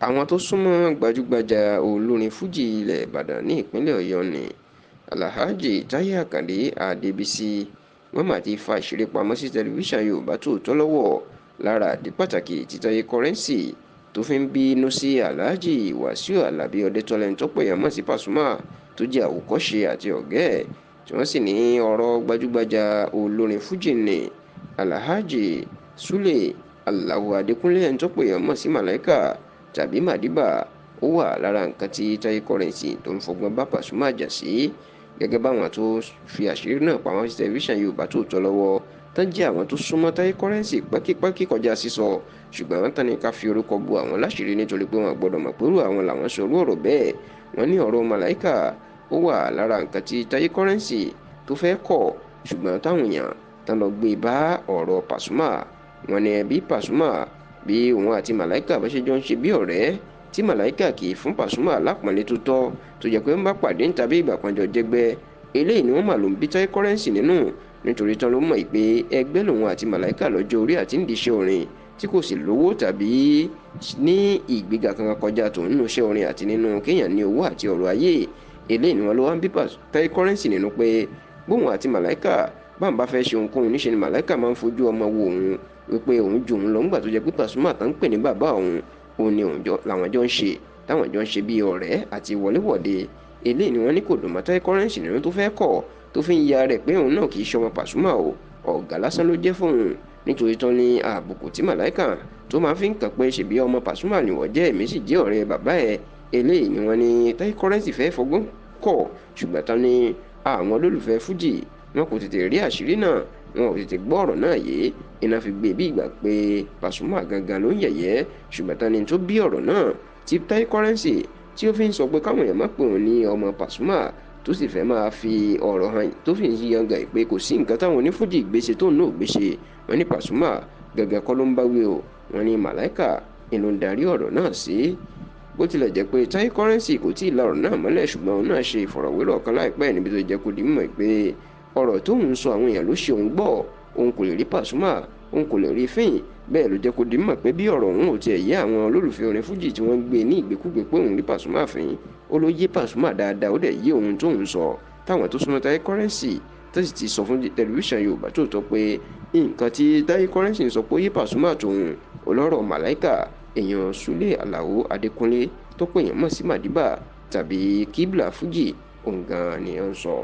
Àwọn tó súnmọ́ gbajúgbajà olórin fújì ilẹ̀ Ìbàdàn ní ìpínlẹ̀ Ọ̀yọ́ ní Alhaji Táyé Àkàndé Adébísí wọ́n mà ti fa àṣírí pamọ́ sí tẹlifíṣàn Yorùbá Tòótọ́ lọ́wọ́. Lára ìdí pàtàkì tí Táyé Currency tó fi ń bínú sí Alhaji Wàsíù Àlàbí Ọdẹ́tọ́lá tọ́pọ̀ èèyàn mọ̀ sí Pasuma tó jẹ́ àwòkọ́ṣe àti ọ̀gá ẹ̀, tí wọ́n sì ní ọ̀rọ̀ gbajúgbajà olórin fújì ní Alhaji Sule Alao Adékúnlé tọ́pọ̀ èèyàn mọ̀ sí Màláíkà tàbí Màdíbà ó wà lára nǹkan tí Táyé Currency tó ń fọgbọ́n bá Pasuma jà sí. Gẹ́gẹ́ báwọn tó fi àṣírí náà pamọ́ sí tẹlifíṣàn Yorùbá Tòótọ́ lọ́wọ́ tán jẹ́ àwọn tó súnmọ́ Táyé Currency pẹ́kípẹ́kí kọjá sísọ, ṣùgbọ́n tán ní ká fi orúkọ bu àwọn láṣìírí nítorí pé wọ́n gbọ́dọ̀ mọ̀ pẹ̀lú àwọn làwọn sọ̀rọ̀ ọ̀rọ̀ bẹ́ẹ̀. Wọ́n ní ọ̀rọ̀ Màláíkà ó wà lára nǹkan tí Táyé Currency tó fẹ́ kọ̀, ṣùgbọ́n táwọn èèyàn tán lọ gbé bá ọ̀rọ̀ Pasuma. Wọ́n ní ẹbí Pasuma bí òun àti Màláíkà bá ṣe jọ ń ṣe bí ọ̀rẹ́, tí Màláíkà kì í fún Pasuma lápọ̀nlé tó tọ́, tó jẹ́ pé ń bá pàdé ń tàbí ìgbà kan jọ jẹ́gbẹ́. Eléyìí ni wọ́n mà ló ń bí Táyé Currency nínú, nítorí tán ló mọ̀ pé ẹgbẹ́ lòun àti Màláíkà lọ́jọ́ orí àti ń di iṣẹ́ orin tí kò sì lówó tàbí ní ìgbéga kankan kọjá tòun nínú iṣẹ́ orin àti nínú kéèyàn ní owó àti ọrọ̀ ayé. Eléyìí ni wọ́n ló wá ń bí Táyé Currency nínú pé bóun àti Màláíkà báwọn bá fẹ́ ṣe ohunkóhun níṣe ni Màláíkà máa ń fojú ọmọ wo òun wípé òun ju òun lọ ńgbà tó jẹ́ pé Pasuma tán ń pè ní bàbá òun ni làwọn jọ ń ṣe, táwọn jọ ń ṣe bí ọ̀rẹ́ àti wọléwọ̀de. Eléyìí ni wọ́n ní kò dùn mọ́ Táyé Currency nínú tó fẹ́ kọ̀, tó fi ń ya rẹ̀ pé òun náà kì í ṣọmọ Pasuma o, ọ̀gá lásán ló jẹ́ fóun, nítorí tán ní àbùkù tí Màláíkà tó máa fi ń kàn pé ṣèbí ọmọ Pasuma ni wọ́n jẹ́, èmi sì jẹ́ ọ̀rẹ́ bàbá ẹ̀. Eléyìí ni wọ́n ní Táyé Currency fẹ́ fọgbọ́n kọ̀, ṣùgbọ́n tán ní àwọn olólùfẹ́ fújì wọn kò tètè rí àṣírí náà, wọn ò tètè gbọ́ ọ̀rọ̀ náà yé, iná fi gbé bí ìgbà pé Pasuma gangan ló ń yẹ̀yẹ́. Ṣùgbọ́n tán ni tó bí ọ̀rọ̀ náà tí Táyé Currency tí ó fi ń sọ pé káwọn èèyàn má pè òun ní ọmọ Pasuma, tó sì fẹ́ máa fi ọ̀rọ̀ hàn tó fi ń yanga pé kò sí nǹkan táwọn onífújì gbèsè tó ń náà gbèsè. Wọ́n ní Pasuma gẹ́gẹ́ kọ́ ló ń bá wí o, wọ́n ní Màláíkà inú ń darí ọ̀rọ̀ náà sí. Bó tilẹ̀ jẹ́ pé Táyé Currency kò tí ì la ọ̀rọ̀ náà mọ́lẹ̀, ṣùgbọ́n òun náà ṣe ìfọ̀rọ̀wérọ̀ kan láìpẹ́ níbi tó jẹ́ kó di mímọ̀ pé ọ̀rọ̀ tóun sọ àwọn èèyàn ló ṣe òun gbọ́, òun kò lè rí Pasuma, òun kò lè rí fín. Bẹ́ẹ̀ ló jẹ́ kó di mímọ̀ pé bí ọ̀rọ̀ òun ò tiẹ̀ yé àwọn olólùfẹ́ orin fújì tí wọ́n gbé ní ìgbékúgbé pé òun rí Pasuma fín, ó ló yé Pasuma dáadáa, ó dẹ̀ yé òun tóun sọ. Táwọn tó súnmọ́ Táyé Currency tó sì ti sọ fún tẹlifíṣàn Yorùbá Tòótọ́ pé nǹkan tí Táyé Currency sọ pé ó yé Pasuma tóun, olọ́rọ̀ Màláíkà èèyàn Sule Alao Adékúnlé tó pè yàn mọ̀ sí Màdíbà tàbí Kíbla Fújì òun gan ni ó ń sọ.